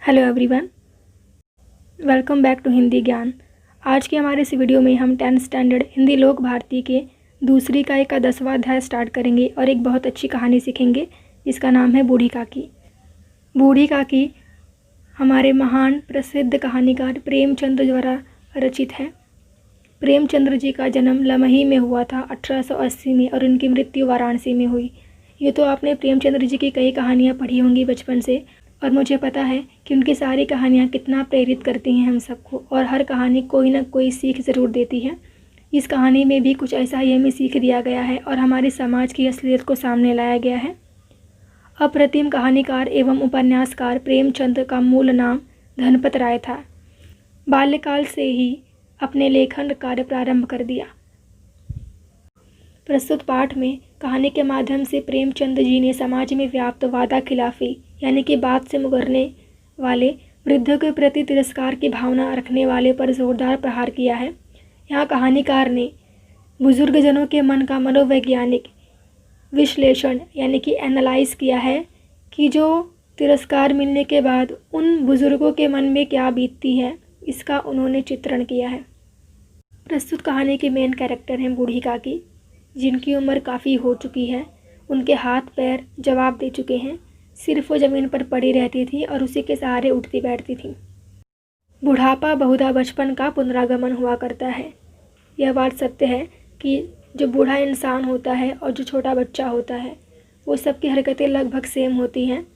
Hello everyone, welcome back to Hindi Gyan. आज के हमारे इस वीडियो में हम 10th स्टैंडर्ड हिंदी लोक भारती के दूसरी इकाई का 10वां अध्याय स्टार्ट करेंगे और एक बहुत अच्छी कहानी सीखेंगे जिसका नाम है बूढ़ी काकी। बूढ़ी काकी हमारे महान प्रसिद्ध कहानीकार प्रेमचंद द्वारा रचित है। प्रेमचंद्र जी का जन्म लमही में हुआ था 1880 में और उनकी मृत्यु वाराणसी में हुई। ये तो आपने प्रेमचंद्र जी की कई कहानियाँ पढ़ी होंगी बचपन से, और मुझे पता है कि उनकी सारी कहानियाँ कितना प्रेरित करती हैं हम सबको, और हर कहानी कोई ना कोई सीख ज़रूर देती है। इस कहानी में भी कुछ ऐसा ही हमें सीख दिया गया है और हमारे समाज की असलियत को सामने लाया गया है। अप्रतिम कहानीकार एवं उपन्यासकार प्रेमचंद का मूल नाम धनपत राय था। बाल्यकाल से ही अपने लेखन कार्य प्रारंभ कर दिया। प्रस्तुत पाठ में कहानी के माध्यम से प्रेमचंद जी ने समाज में व्याप्त वादा खिलाफी यानी कि बात से मुकरने वाले, वृद्धों के प्रति तिरस्कार की भावना रखने वाले पर जोरदार प्रहार किया है। यहाँ कहानीकार ने बुजुर्गजनों के मन का मनोवैज्ञानिक विश्लेषण यानी कि एनालाइज किया है कि जो तिरस्कार मिलने के बाद उन बुजुर्गों के मन में क्या बीतती है, इसका उन्होंने चित्रण किया है। प्रस्तुत कहानी के मेन कैरेक्टर हैं बूढ़ी काकी, जिनकी उम्र काफ़ी हो चुकी है। उनके हाथ पैर जवाब दे चुके हैं, सिर्फ वो ज़मीन पर पड़ी रहती थी और उसी के सहारे उठती बैठती थी। बुढ़ापा बहुधा बचपन का पुनरागमन हुआ करता है। यह बात सत्य है कि जो बूढ़ा इंसान होता है और जो छोटा बच्चा होता है वो सबकी हरकतें लगभग सेम होती हैं।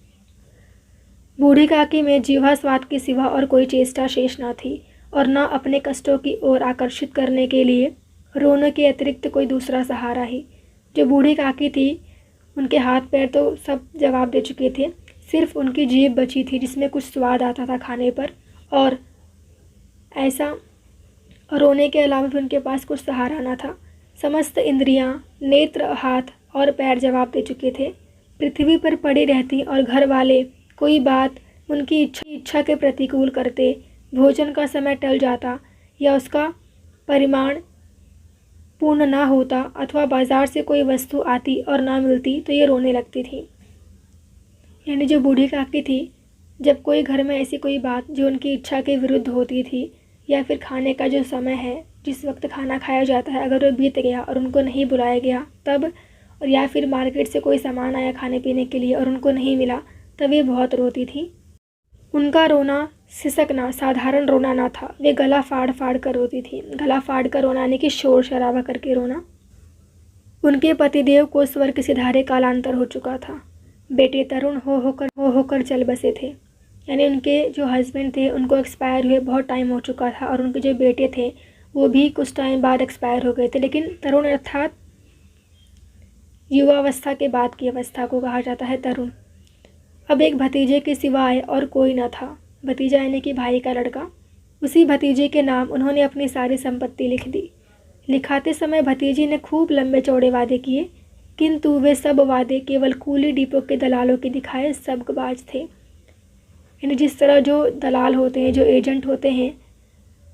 बूढ़ी काकी में जीवा स्वाद के सिवा और कोई चेष्टा शेष न थी और न अपने कष्टों की ओर आकर्षित करने के लिए रोने के अतिरिक्त कोई दूसरा सहारा ही। जो बूढ़ी काकी थी उनके हाथ पैर तो सब जवाब दे चुके थे, सिर्फ उनकी जीभ बची थी जिसमें कुछ स्वाद आता था खाने पर, और ऐसा रोने के अलावा भी उनके पास कुछ सहारा ना था। समस्त इंद्रियां, नेत्र, हाथ और पैर जवाब दे चुके थे। पृथ्वी पर पड़ी रहती और घर वाले कोई बात उनकी इच्छा के प्रतिकूल करते, भोजन का समय टल जाता या उसका परिमाण पूर्ण ना होता अथवा बाजार से कोई वस्तु आती और ना मिलती तो ये रोने लगती थी। यानी जो बूढ़ी काकी थी, जब कोई घर में ऐसी कोई बात जो उनकी इच्छा के विरुद्ध होती थी या फिर खाने का जो समय है, जिस वक्त खाना खाया जाता है, अगर वो बीत गया और उनको नहीं बुलाया गया तब, और या फिर मार्केट से कोई सामान आया खाने पीने के लिए और उनको नहीं मिला, तब ये बहुत रोती थी। उनका रोना सिसकना साधारण रोना ना था, वे गला फाड़ फाड़ कर रोती थी। गला फाड़ कर रोना यानी कि शोर शराबा करके रोना। उनके पतिदेव को स्वर्ग सिधारे कालांतर हो चुका था। बेटे तरुण हो होकर चल बसे थे, यानी उनके जो हस्बैंड थे उनको एक्सपायर हुए बहुत टाइम हो चुका था, और उनके जो बेटे थे वो भी कुछ टाइम बाद एक्सपायर हो गए थे। लेकिन तरुण अर्थात युवावस्था के बाद की अवस्था को कहा जाता है तरुण। अब एक भतीजे के सिवाय और कोई न था। भतीजा यानी कि भाई का लड़का। उसी भतीजे के नाम उन्होंने अपनी सारी संपत्ति लिख दी। लिखाते समय भतीजी ने खूब लंबे चौड़े वादे किए, किंतु वे सब वादे केवल कूली डिपो के दलालों के दिखाए सबकबाज थे। यानी जिस तरह जो दलाल होते हैं, जो एजेंट होते हैं,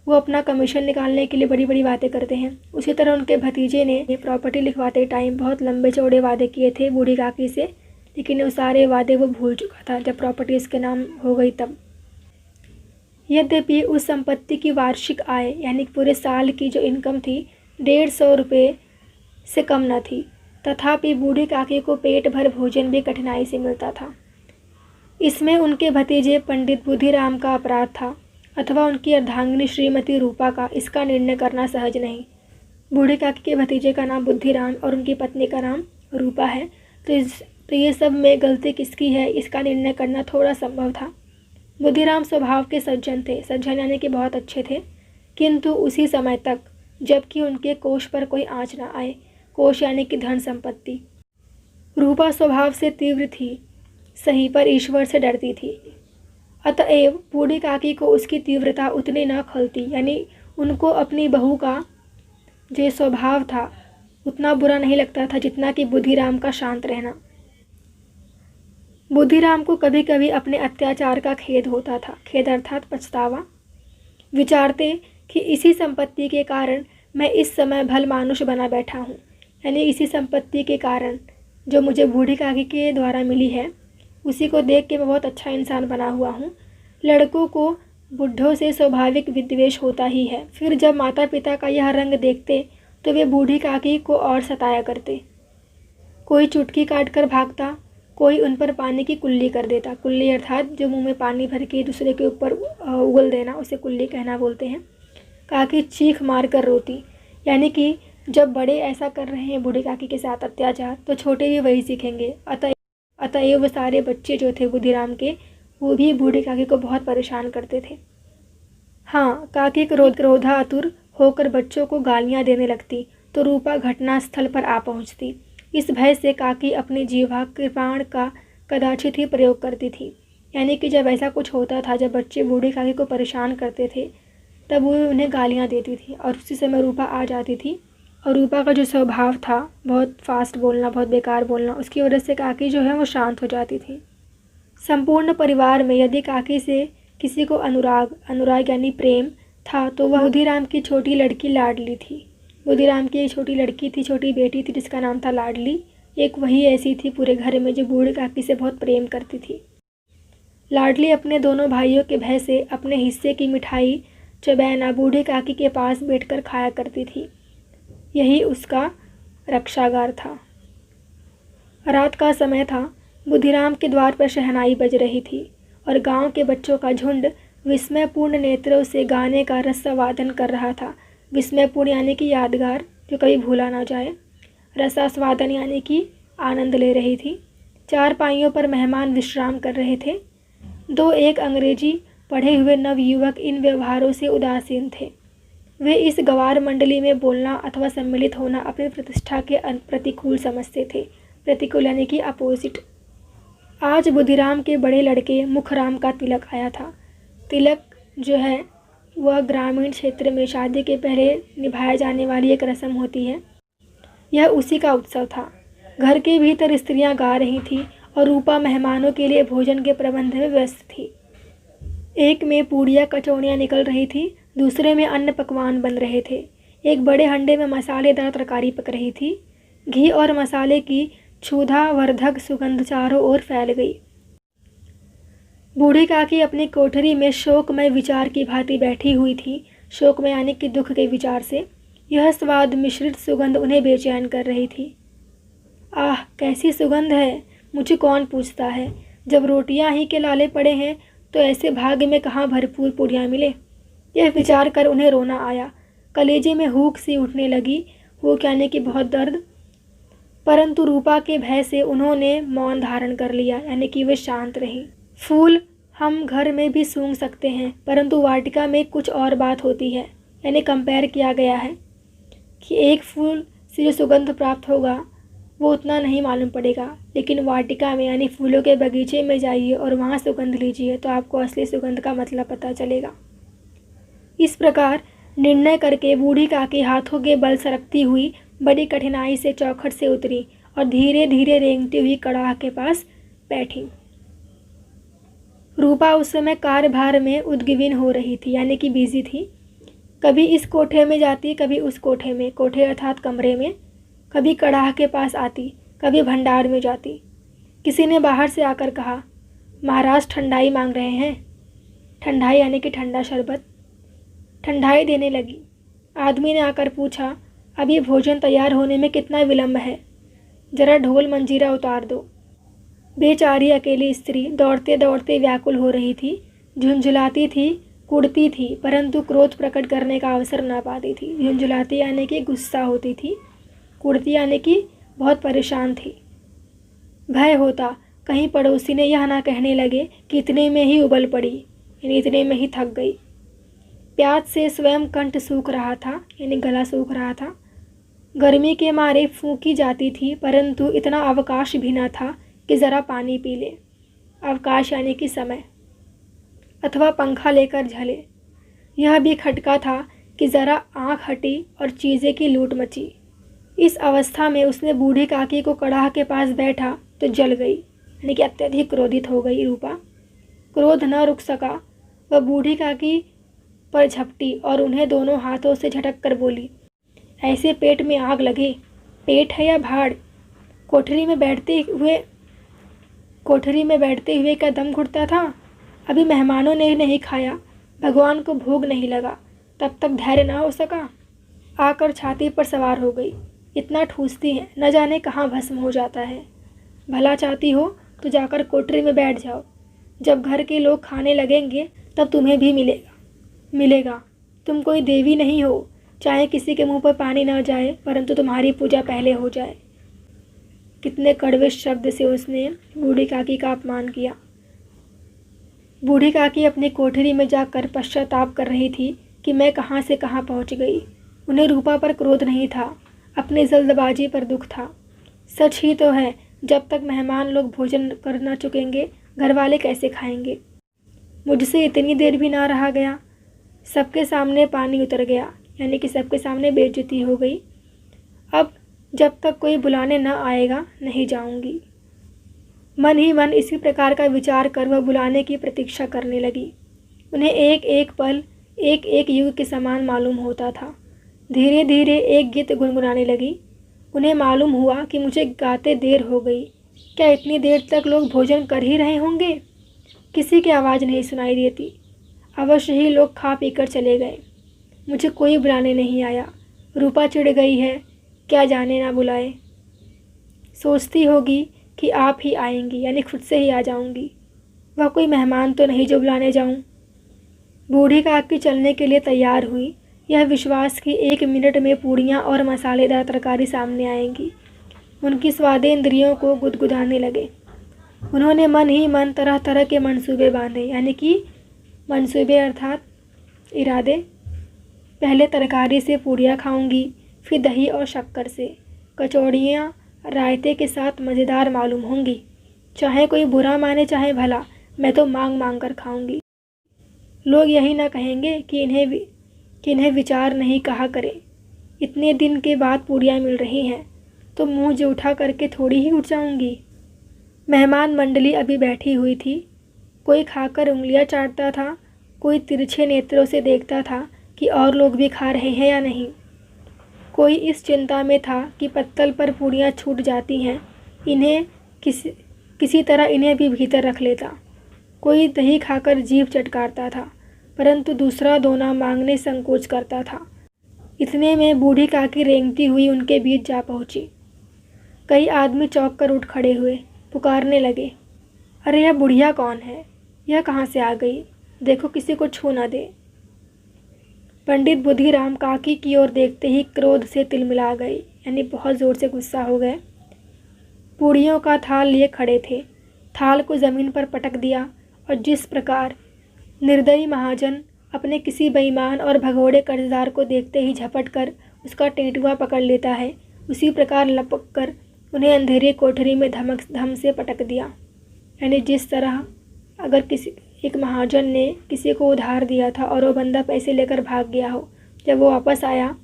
वो अपना कमीशन निकालने के लिए बड़ी बड़ी बातें करते हैं, उसी तरह उनके भतीजे ने प्रॉपर्टी लिखवाते टाइम बहुत लंबे चौड़े वादे किए थे बूढ़ी काकी से, लेकिन वो सारे वादे वो भूल चुका था जब प्रॉपर्टी उसके नाम हो गई तब। यद्यपि उस संपत्ति की वार्षिक आय यानी पूरे साल की जो इनकम थी 150 रुपये से कम न थी, तथापि बूढ़ी काकी को पेट भर भोजन भी कठिनाई से मिलता था। इसमें उनके भतीजे पंडित बुद्धिराम का अपराध था अथवा उनकी अर्धांगिनी श्रीमती रूपा का, इसका निर्णय करना सहज नहीं। बूढ़ी काकी के भतीजे का नाम बुद्धिराम और उनकी पत्नी का नाम रूपा है, तो ये सब में गलती किसकी है इसका निर्णय करना थोड़ा संभव था। बुद्धिराम स्वभाव के सज्जन थे, सज्जन यानी कि बहुत अच्छे थे, किंतु उसी समय तक जबकि उनके कोष पर कोई आँच न आए। कोष यानी कि धन संपत्ति। रूपा स्वभाव से तीव्र थी सही, पर ईश्वर से डरती थी, अतएव बूढ़ी काकी को उसकी तीव्रता उतनी न खलती। यानी उनको अपनी बहू का जो स्वभाव था उतना बुरा नहीं लगता था जितना कि बुद्धिराम का शांत रहना। बुद्धिराम को कभी कभी अपने अत्याचार का खेद होता था, खेद अर्थात पछतावा। विचारते कि इसी संपत्ति के कारण मैं इस समय भल मानुष बना बैठा हूँ, यानी इसी संपत्ति के कारण जो मुझे बूढ़ी काकी के द्वारा मिली है उसी को देख के मैं बहुत अच्छा इंसान बना हुआ हूँ। लड़कों को बुढ़ों से स्वाभाविक विद्वेष होता ही है। फिर जब माता पिता का यह रंग देखते तो वे बूढ़ी काकी को और सताया करते। कोई चुटकी काट कर भागता, कोई उन पर पानी की कुल्ली कर देता। कुल्ली अर्थात जो मुंह में पानी भर के दूसरे के ऊपर उगल देना, उसे कुल्ली कहना बोलते हैं। काकी चीख मार कर रोती, यानी कि जब बड़े ऐसा कर रहे हैं बूढ़ी काकी के साथ अत्याचार, तो छोटे भी वही सीखेंगे। अतएव वो सारे बच्चे जो थे बुद्धिराम के, वो भी बूढ़ी काकी को बहुत परेशान करते थे। हाँ, काकी क्रोधातुर होकर बच्चों को गालियाँ देने लगती तो रूपा घटना स्थल पर आ पहुँचती। इस भय से काकी अपनी जीवा कृपाण का कदाचित ही प्रयोग करती थी, यानी कि जब ऐसा कुछ होता था, जब बच्चे बूढ़ी काकी को परेशान करते थे, तब वो उन्हें गालियाँ देती थी और उसी समय रूपा आ जाती थी। और रूपा का जो स्वभाव था, बहुत फास्ट बोलना, बहुत बेकार बोलना, उसकी वजह से काकी जो है वो शांत हो जाती थी। संपूर्ण परिवार में यदि काकी से किसी को अनुराग यानी प्रेम था, तो वह बुद्धिराम की छोटी लड़की लाडली थी। बुद्धिराम की एक छोटी लड़की थी, छोटी बेटी थी, जिसका नाम था लाडली। एक वही ऐसी थी पूरे घर में जो बूढ़ी काकी से बहुत प्रेम करती थी। लाडली अपने दोनों भाइयों के भय से अपने हिस्से की मिठाई चबैना बूढ़ी काकी के पास बैठकर खाया करती थी। यही उसका रक्षागार था। रात का समय था। बुद्धिराम के द्वार पर शहनाई बज रही थी और गांव के बच्चों का झुंड विस्मयपूर्ण नेत्रों से गाने का रसास्वादन कर रहा था। विस्मयपूर्ण यानी कि यादगार, जो कभी भूला ना जाए। रसास्वादन यानी कि आनंद ले रही थी। चारपाइयों पर मेहमान विश्राम कर रहे थे। दो एक अंग्रेजी पढ़े हुए नवयुवक इन व्यवहारों से उदासीन थे। वे इस गवार मंडली में बोलना अथवा सम्मिलित होना अपनी प्रतिष्ठा के प्रतिकूल समझते थे। प्रतिकूल यानी कि अपोजिट। आज बुद्धिराम के बड़े लड़के मुखराम का तिलक आया था। तिलक जो है वह ग्रामीण क्षेत्र में शादी के पहले निभाया जाने वाली एक रस्म होती है। यह उसी का उत्सव था। घर के भीतर स्त्रियां गा रही थीं और रूपा मेहमानों के लिए भोजन के प्रबंध में व्यस्त थी। एक में पूड़ियाँ कचौड़ियाँ निकल रही थी, दूसरे में अन्न पकवान बन रहे थे। एक बड़े हंडे में मसालेदार तरकारी पक रही थी। घी और मसाले की क्षुधावर्धक सुगंध चारों ओर फैल गई। बूढ़ी काकी अपनी कोठरी में शोकमय विचार की भांति बैठी हुई थी। शोकमय यानी कि दुख के विचार से यह स्वाद मिश्रित सुगंध उन्हें बेचैन कर रही थी। आह, कैसी सुगंध है, मुझे कौन पूछता है। जब रोटियां ही के लाले पड़े हैं तो ऐसे भाग्य में कहाँ भरपूर पूड़ियाँ मिले। यह विचार कर उन्हें रोना आया। कलेजे में हुक सी उठने लगी। हुक यानी कि बहुत दर्द। परंतु रूपा के भय से उन्होंने मौन धारण कर लिया, यानी कि वे शांत रही। फूल हम घर में भी सूंघ सकते हैं, परंतु वाटिका में कुछ और बात होती है। यानी कंपेयर किया गया है कि एक फूल से जो सुगंध प्राप्त होगा वो उतना नहीं मालूम पड़ेगा, लेकिन वाटिका में यानी फूलों के बगीचे में जाइए और वहाँ सुगंध लीजिए तो आपको असली सुगंध का मतलब पता चलेगा। इस प्रकार निर्णय करके बूढ़ी काकी हाथों के बल सरकती हुई बड़ी कठिनाई से चौखट से उतरी और धीरे धीरे रेंगती हुई कड़ाह के पास बैठी। रूपा उस समय कार्यभार में उद्विग्न हो रही थी, यानी कि बिजी थी। कभी इस कोठे में जाती, कभी उस कोठे में, कोठे अर्थात कमरे में। कभी कड़ाह के पास आती, कभी भंडार में जाती। किसी ने बाहर से आकर कहा, महाराज ठंडाई मांग रहे हैं। ठंडाई यानी कि ठंडा शरबत। ठंडाई देने लगी। आदमी ने आकर पूछा, अभी भोजन तैयार होने में कितना विलंब है, जरा ढोल मंजीरा उतार दो। बेचारी अकेली स्त्री दौड़ते दौड़ते व्याकुल हो रही थी, झुंझुलाती थी, कुड़ती थी, परंतु क्रोध प्रकट करने का अवसर ना पाती थी। झुंझुलाती यानी कि गुस्सा होती थी, कुड़ती यानी कि बहुत परेशान थी। भय होता कहीं पड़ोसी ने यह ना कहने लगे कि इतने में ही उबल पड़ी, यानी इतने में ही थक गई। प्यास से स्वयं कंठ सूख रहा था, यानी गला सूख रहा था। गर्मी के मारे फूंकी जाती थी, परंतु इतना अवकाश भी न था कि ज़रा पानी पी ले। अवकाश यानी कि समय, अथवा पंखा लेकर झले। यह भी खटका था कि ज़रा आँख हटी और चीज़ें की लूट मची। इस अवस्था में उसने बूढ़ी काकी को कड़ाह के पास बैठा तो जल गई, यानी कि अत्यधिक क्रोधित हो गई रूपा। क्रोध न रुक सका, वह बूढ़ी काकी पर झपटी और उन्हें दोनों हाथों से झटक कर बोली, ऐसे पेट में आग लगे, पेट है या भाड़? कोठरी में बैठते हुए क्या दम घुटता था? अभी मेहमानों ने नहीं खाया, भगवान को भोग नहीं लगा, तब तक धैर्य ना हो सका। आकर छाती पर सवार हो गई। इतना ठूसती है, न जाने कहाँ भस्म हो जाता है। भला चाहती हो तो जाकर कोठरी में बैठ जाओ। जब घर के लोग खाने लगेंगे तब तुम्हें भी मिलेगा। तुम कोई देवी नहीं हो, चाहे किसी के मुंह पर पानी न जाए, परंतु तुम्हारी पूजा पहले हो जाए। कितने कड़वे शब्द से उसने बूढ़ी काकी का अपमान किया। बूढ़ी काकी अपनी कोठरी में जाकर पश्चाताप कर रही थी कि मैं कहाँ से कहाँ पहुँच गई। उन्हें रूपा पर क्रोध नहीं था, अपनी जल्दबाजी पर दुख था। सच ही तो है, जब तक मेहमान लोग भोजन कर न चुकेंगे, घर वाले कैसे खाएंगे। मुझसे इतनी देर भी ना रहा गया। सबके सामने पानी उतर गया, यानी कि सबके सामने बेइज्जती हो गई। अब जब तक कोई बुलाने न आएगा नहीं जाऊंगी। मन ही मन इसी प्रकार का विचार कर वह बुलाने की प्रतीक्षा करने लगी। उन्हें एक एक पल एक एक युग के समान मालूम होता था। धीरे धीरे एक गीत गुनगुनाने लगी। उन्हें मालूम हुआ कि मुझे गाते देर हो गई। क्या इतनी देर तक लोग भोजन कर ही रहे होंगे? किसी की आवाज़ नहीं सुनाई देती। अवश्य ही लोग खा पीकर चले गए। मुझे कोई बुलाने नहीं आया। रूपा चिढ़ गई है, क्या जाने ना बुलाए। सोचती होगी कि आप ही आएंगी, यानी खुद से ही आ जाऊंगी। वह कोई मेहमान तो नहीं जो बुलाने जाऊं। बूढ़ी काकी चलने के लिए तैयार हुई, यह विश्वास कि 1 मिनट में पूड़ियाँ और मसालेदार तरकारी सामने आएंगी। उनकी स्वादे इंद्रियों को गुदगुदाने लगे। उन्होंने मन ही मन तरह तरह के मंसूबे बांधे, यानी कि मंसूबे अर्थात इरादे। पहले तरकारी से पूड़ियाँ खाऊंगी, फिर दही और शक्कर से। कचौड़ियाँ रायते के साथ मज़ेदार मालूम होंगी। चाहे कोई बुरा माने चाहे भला, मैं तो मांग मांग कर खाऊंगी। लोग यही ना कहेंगे कि इन्हें विचार नहीं कहा करें। इतने दिन के बाद पूड़ियाँ मिल रही हैं तो मुंह जो उठा करके थोड़ी ही उठ जाऊंगी। मेहमान मंडली अभी बैठी हुई थी। कोई खाकर उंगलियां चाटता था, कोई तिरछे नेत्रों से देखता था कि और लोग भी खा रहे हैं या नहीं। कोई इस चिंता में था कि पत्तल पर पूड़ियाँ छूट जाती हैं, इन्हें किसी तरह इन्हें भी भीतर रख लेता। कोई दही खाकर जीभ चटकारता था, परंतु दूसरा दोना मांगने संकोच करता था। इतने में बूढ़ी काकी रेंगती हुई उनके बीच जा पहुंची। कई आदमी चौंक कर उठ खड़े हुए, पुकारने लगे, अरे यह बुढ़िया कौन है? यह कहाँ से आ गई? देखो किसी को छू न दे। पंडित बुद्धिराम काकी की ओर देखते ही क्रोध से तिलमिला गए, यानी बहुत ज़ोर से गुस्सा हो गए। पूड़ियों का थाल लिए खड़े थे। थाल को ज़मीन पर पटक दिया और जिस प्रकार निर्दयी महाजन अपने किसी बेईमान और भगोड़े कर्जदार को देखते ही झपट कर उसका टेंटुआ पकड़ लेता है, उसी प्रकार लपक कर उन्हें अंधेरे कोठरी में धम से पटक दिया। यानी जिस तरह अगर एक महाजन ने किसी को उधार दिया था और वो बंदा पैसे लेकर भाग गया हो, जब वो वापस आया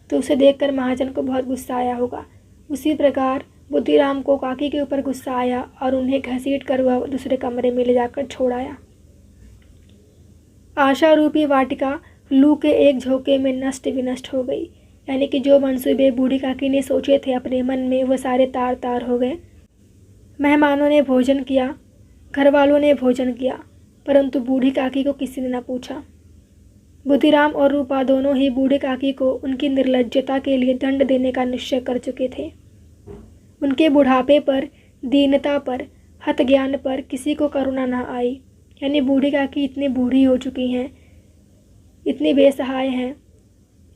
तो उसे देखकर महाजन को बहुत गुस्सा आया होगा, उसी प्रकार बुद्धिराम को काकी के ऊपर गुस्सा आया और उन्हें घसीट कर वह दूसरे कमरे में ले जाकर छोड़ाया। आशा रूपी वाटिका लू के एक झोंके में नष्ट विनष्ट हो गई, यानी कि जो मंसूबे बूढ़ी काकी ने सोचे थे अपने मन में, वह सारे तार तार हो गए। मेहमानों ने भोजन किया, घर वालों ने भोजन किया, परंतु बूढ़ी काकी को किसी ने न पूछा। बुद्धिराम और रूपा दोनों ही बूढ़ी काकी को उनकी निर्लज्जता के लिए दंड देने का निश्चय कर चुके थे। उनके बुढ़ापे पर, दीनता पर, हतज्ञान पर किसी को करुणा न आई। यानी बूढ़ी काकी इतनी बूढ़ी हो चुकी हैं, इतनी बेसहाय हैं,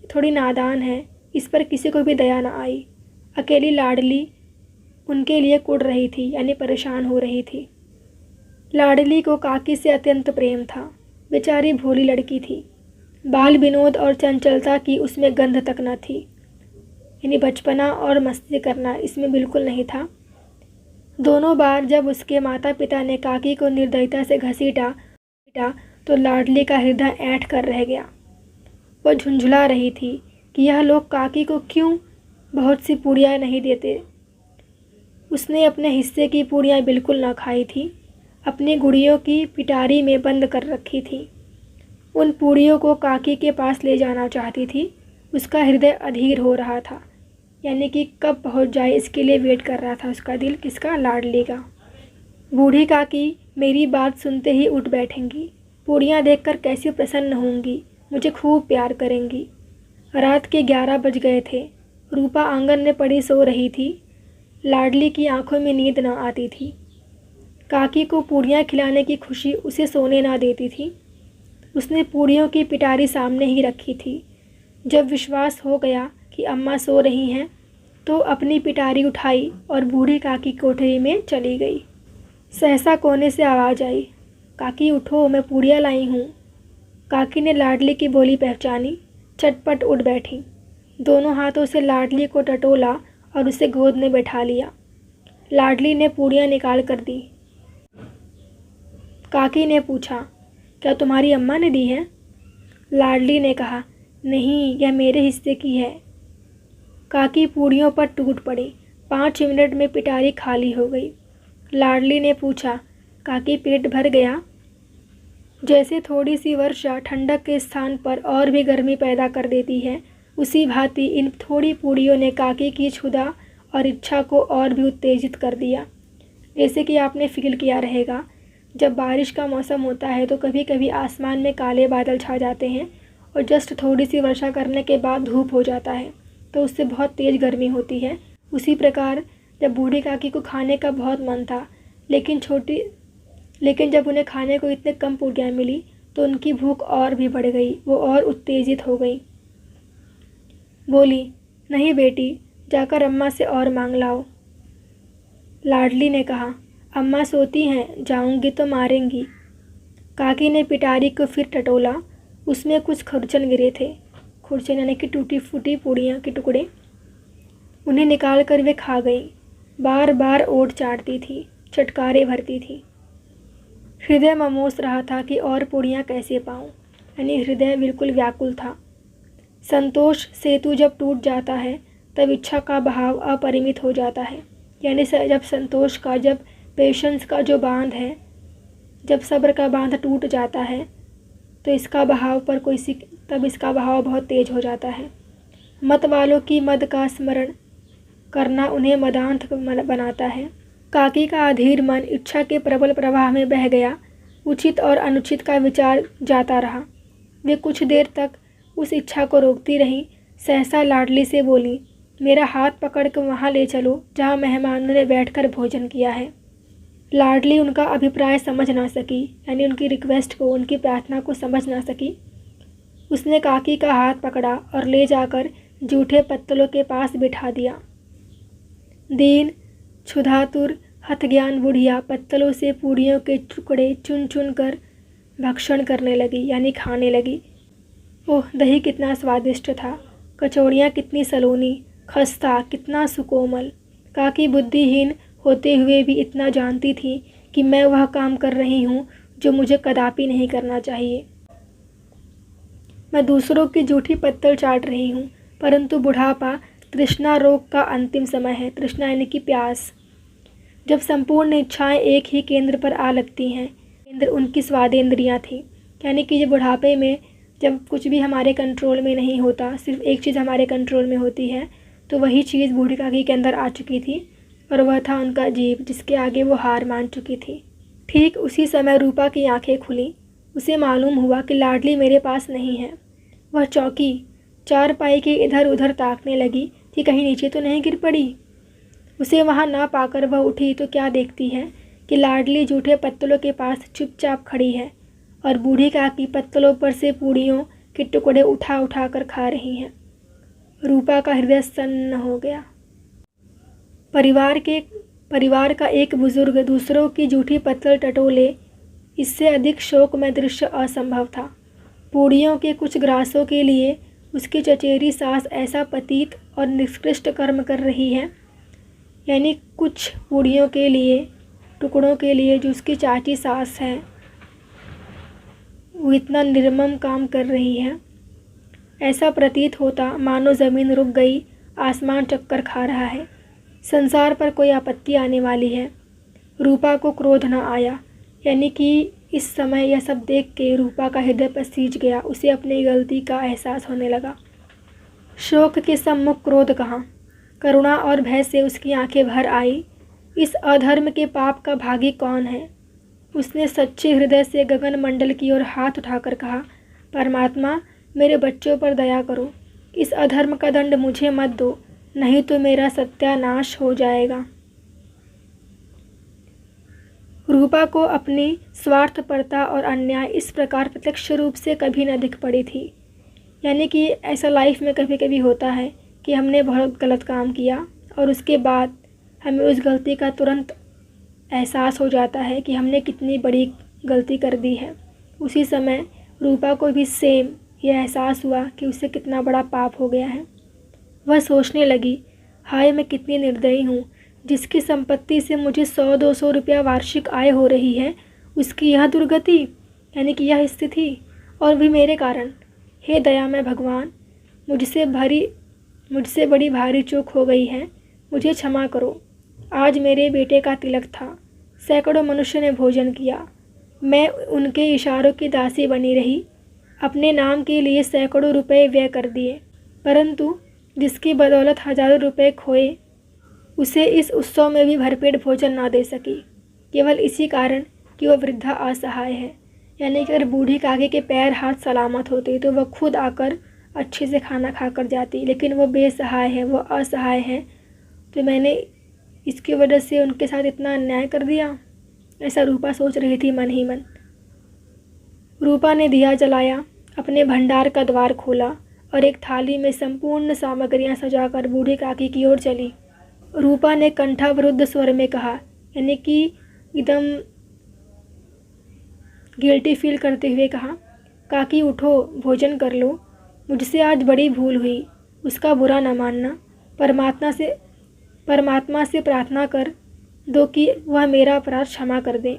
थोड़ी नादान है, इस पर किसी को भी दया न आई। अकेली लाडली उनके लिए कुढ़ रही थी, यानी परेशान हो रही थी। लाडली को काकी से अत्यंत प्रेम था। बेचारी भोली लड़की थी। बाल विनोद और चंचलता की उसमें गंध तक न थी, यानी बचपना और मस्ती करना इसमें बिल्कुल नहीं था। दोनों बार जब उसके माता पिता ने काकी को निर्दयता से घसीटा तो लाडली का हृदय ऐंठ कर रह गया। वह झुंझुला रही थी कि यह लोग काकी को क्यों बहुत सी पूड़ियाँ नहीं देते। उसने अपने हिस्से की पूड़ियाँ बिल्कुल न खाई थी, अपनी गुड़ियों की पिटारी में बंद कर रखी थी। उन पूड़ियों को काकी के पास ले जाना चाहती थी। उसका हृदय अधीर हो रहा था, यानी कि कब पहुंच जाए इसके लिए वेट कर रहा था उसका दिल, किसका? लाडली का। बूढ़ी काकी मेरी बात सुनते ही उठ बैठेंगी। पूड़ियाँ देखकर कैसी प्रसन्न होंगी, मुझे खूब प्यार करेंगी। रात के 11 बज गए थे। रूपा आंगन में पड़ी सो रही थी। लाडली की आंखों में नींद न आती थी। काकी को पूड़ियाँ खिलाने की खुशी उसे सोने ना देती थी। उसने पूड़ियों की पिटारी सामने ही रखी थी। जब विश्वास हो गया कि अम्मा सो रही हैं तो अपनी पिटारी उठाई और बूढ़ी काकी कोठरी में चली गई। सहसा कोने से आवाज़ आई, काकी उठो, मैं पूड़ियाँ लाई हूँ। काकी ने लाडली की बोली पहचानी, चटपट उठ बैठी। दोनों हाथों से लाडली को टटोला और उसे गोद में बैठा लिया। लाडली ने पूड़ियाँ निकाल कर दी। काकी ने पूछा, क्या तुम्हारी अम्मा ने दी है? लाडली ने कहा, नहीं, यह मेरे हिस्से की है। काकी पूड़ियों पर टूट पड़ी। 5 मिनट में पिटारी खाली हो गई। लाडली ने पूछा, काकी पेट भर गया? जैसे थोड़ी सी वर्षा ठंडक के स्थान पर और भी गर्मी पैदा कर देती है, उसी भांति इन थोड़ी पूड़ियों ने काकी की क्षुधा और इच्छा को और भी उत्तेजित कर दिया। जैसे कि आपने फील किया रहेगा, जब बारिश का मौसम होता है तो कभी कभी आसमान में काले बादल छा जाते हैं और जस्ट थोड़ी सी वर्षा करने के बाद धूप हो जाता है, तो उससे बहुत तेज़ गर्मी होती है। उसी प्रकार जब बूढ़ी काकी को खाने का बहुत मन था, लेकिन जब उन्हें खाने को इतने कम पूड़ियाँ मिली तो उनकी भूख और भी बढ़ गई। वो और उत्तेजित हो गई। बोली, नहीं बेटी, जाकर अम्मा से और मांग लाओ। लाडली ने कहा, अम्मा सोती हैं, जाऊंगी तो मारेंगी। काकी ने पिटारी को फिर टटोला। उसमें कुछ खुरचन गिरे थे। खुरचन यानी कि टूटी फूटी पूड़ियाँ के टुकड़े। उन्हें निकाल कर वे खा गई। बार बार ओठ चाटती थी, चटकारे भरती थी। हृदय ममोस रहा था कि और पूड़ियाँ कैसे पाऊँ, यानी हृदय बिल्कुल व्याकुल था। संतोष सेतु जब टूट जाता है तब इच्छा का बहाव अपरिमित हो जाता है। यानी जब संतोष का, जब पेशेंस का जो बांध है, जब सब्र का बांध टूट जाता है तो इसका बहाव बहुत तेज हो जाता है। मत वालों की मद का स्मरण करना उन्हें मदांध बनाता है। काकी का अधीर मन इच्छा के प्रबल प्रवाह में बह गया। उचित और अनुचित का विचार जाता रहा। वे कुछ देर तक उस इच्छा को रोकती रहीं। सहसा लाडली से बोली, मेरा हाथ पकड़ कर वहाँ ले चलो जहाँ मेहमानों ने बैठकर भोजन किया है। लाडली उनका अभिप्राय समझ ना सकी, यानी उनकी रिक्वेस्ट को, उनकी प्रार्थना को समझ ना सकी। उसने काकी का हाथ पकड़ा और ले जाकर जूठे पत्तलों के पास बिठा दिया। दीन क्षुधातुर हतज्ञान बुढ़िया पत्तलों से पूड़ियों के टुकड़े चुन चुन कर भक्षण करने लगी, यानी खाने लगी। ओह, दही कितना स्वादिष्ट था, कचौड़ियाँ कितनी सलोनी, खस्ता कितना सुकोमल। काकी बुद्धिहीन होते हुए भी इतना जानती थी कि मैं वह काम कर रही हूँ जो मुझे कदापि नहीं करना चाहिए। मैं दूसरों की जूठी पत्तल चाट रही हूँ, परंतु बुढ़ापा तृष्णा रोग का अंतिम समय है। तृष्णा यानी कि प्यास। जब संपूर्ण इच्छाएं एक ही केंद्र पर आ लगती हैं, केंद्र उनकी स्वादेंद्रियाँ थी। यानी कि जब बुढ़ापे में जब कुछ भी हमारे कंट्रोल में नहीं होता, सिर्फ एक चीज़ हमारे कंट्रोल में होती है, तो वही चीज़ बूढ़ी काकी के अंदर आ चुकी थी और वह था उनका जीव, जिसके आगे वो हार मान चुकी थी। ठीक उसी समय रूपा की आंखें खुली। उसे मालूम हुआ कि लाडली मेरे पास नहीं है। वह चौंकी, चारपाई के इधर उधर ताकने लगी कि कहीं नीचे तो नहीं गिर पड़ी। उसे वहाँ ना पाकर वह उठी तो क्या देखती है कि लाडली जूठे पत्तलों के पास चुपचाप खड़ी है और बूढ़ी काकी पत्तलों पर से पूड़ियों के टुकड़े उठा उठा कर खा रही हैं। रूपा का हृदय सन्न हो गया। परिवार का एक बुजुर्ग दूसरों की जूठी पत्तल टटोले, इससे अधिक शोकमय दृश्य असंभव था। पूड़ियों के कुछ ग्रासों के लिए उसकी चचेरी सास ऐसा पतित और निकृष्ट कर्म कर रही है, यानी कुछ पूड़ियों के लिए, टुकड़ों के लिए जो उसकी चाची सास है, वो इतना निर्मम काम कर रही है। ऐसा प्रतीत होता मानो ज़मीन रुक गई, आसमान चक्कर खा रहा है, संसार पर कोई आपत्ति आने वाली है। रूपा को क्रोध न आया, यानी कि इस समय यह सब देख के रूपा का हृदय पसीज गया। उसे अपनी गलती का एहसास होने लगा। शोक के सम्मुख क्रोध कहाँ, करुणा और भय से उसकी आंखें भर आई। इस अधर्म के पाप का भागी कौन है? उसने सच्चे हृदय से गगन मंडल की ओर हाथ उठाकर कहा, परमात्मा, मेरे बच्चों पर दया करो। इस अधर्म का दंड मुझे मत दो, नहीं तो मेरा सत्यानाश हो जाएगा। रूपा को अपनी स्वार्थपरता और अन्याय इस प्रकार प्रत्यक्ष रूप से कभी न दिख पड़ी थी। यानी कि ऐसा लाइफ में कभी कभी होता है कि हमने बहुत गलत काम किया और उसके बाद हमें उस गलती का तुरंत एहसास हो जाता है कि हमने कितनी बड़ी गलती कर दी है। उसी समय रूपा को भी सेम यह एहसास हुआ कि उससे कितना बड़ा पाप हो गया है। वह सोचने लगी, हाय मैं कितनी निर्दयी हूँ, जिसकी संपत्ति से मुझे 100-200 रुपया वार्षिक आय हो रही है, उसकी यह दुर्गति, यानी कि यह स्थिति, और भी मेरे कारण। हे दयामय भगवान, मुझसे बड़ी भारी चूक हो गई है, मुझे क्षमा करो। आज मेरे बेटे का तिलक था, सैकड़ों मनुष्य ने भोजन किया, मैं उनके इशारों की दासी बनी रही, अपने नाम के लिए सैकड़ों रुपए व्यय कर दिए, परंतु जिसकी बदौलत हजारों रुपए खोए, उसे इस उत्सव में भी भरपेट भोजन ना दे सकी, केवल इसी कारण कि वह वृद्धा असहाय है। यानी कि अगर बूढ़ी काकी के पैर हाथ सलामत होते तो वह खुद आकर अच्छे से खाना खाकर जाती, लेकिन वो बेसहाय है, वो असहाय है, तो मैंने इसकी वजह से उनके साथ इतना अन्याय कर दिया। ऐसा रूपा सोच रही थी मन ही मन। रूपा ने दिया जलाया, अपने भंडार का द्वार खोला और एक थाली में संपूर्ण सामग्रियां सजाकर बूढ़ी काकी की ओर चली। रूपा ने कंठावरुद्ध स्वर में कहा, यानी कि एकदम गिल्टी फील करते हुए कहा, काकी उठो, भोजन कर लो, मुझसे आज बड़ी भूल हुई, उसका बुरा न मानना। परमात्मा से प्रार्थना कर दो कि वह मेरा अपराध क्षमा कर दे।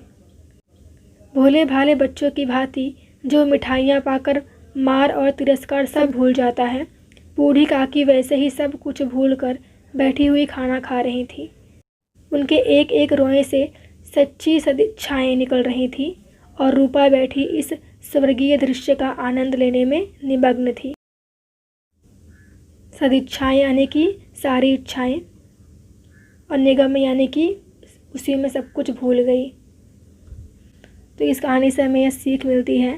भोले भाले बच्चों की भांति जो मिठाइयाँ पाकर मार और तिरस्कार सब भूल जाता है, बूढ़ी काकी वैसे ही सब कुछ भूलकर बैठी हुई खाना खा रही थी। उनके एक एक रोए से सच्ची सदिच्छाएं निकल रही थी और रूपा बैठी इस स्वर्गीय दृश्य का आनंद लेने में निमग्न थी। सदिच्छाएं यानी कि सारी इच्छाएं, और निगम यानी कि उसी में सब कुछ भूल गई। तो इस कहानी से हमें यह सीख मिलती है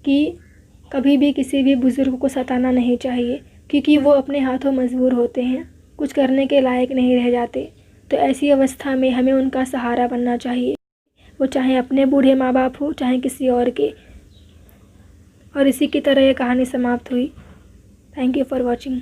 कि कभी भी किसी भी बुज़ुर्ग को सताना नहीं चाहिए, क्योंकि वो अपने हाथों मजबूर होते हैं, कुछ करने के लायक नहीं रह जाते। तो ऐसी अवस्था में हमें उनका सहारा बनना चाहिए, वो चाहे अपने बूढ़े माँ बाप हो, चाहे किसी और के। और इसी की तरह ये कहानी समाप्त हुई। Thank you for watching.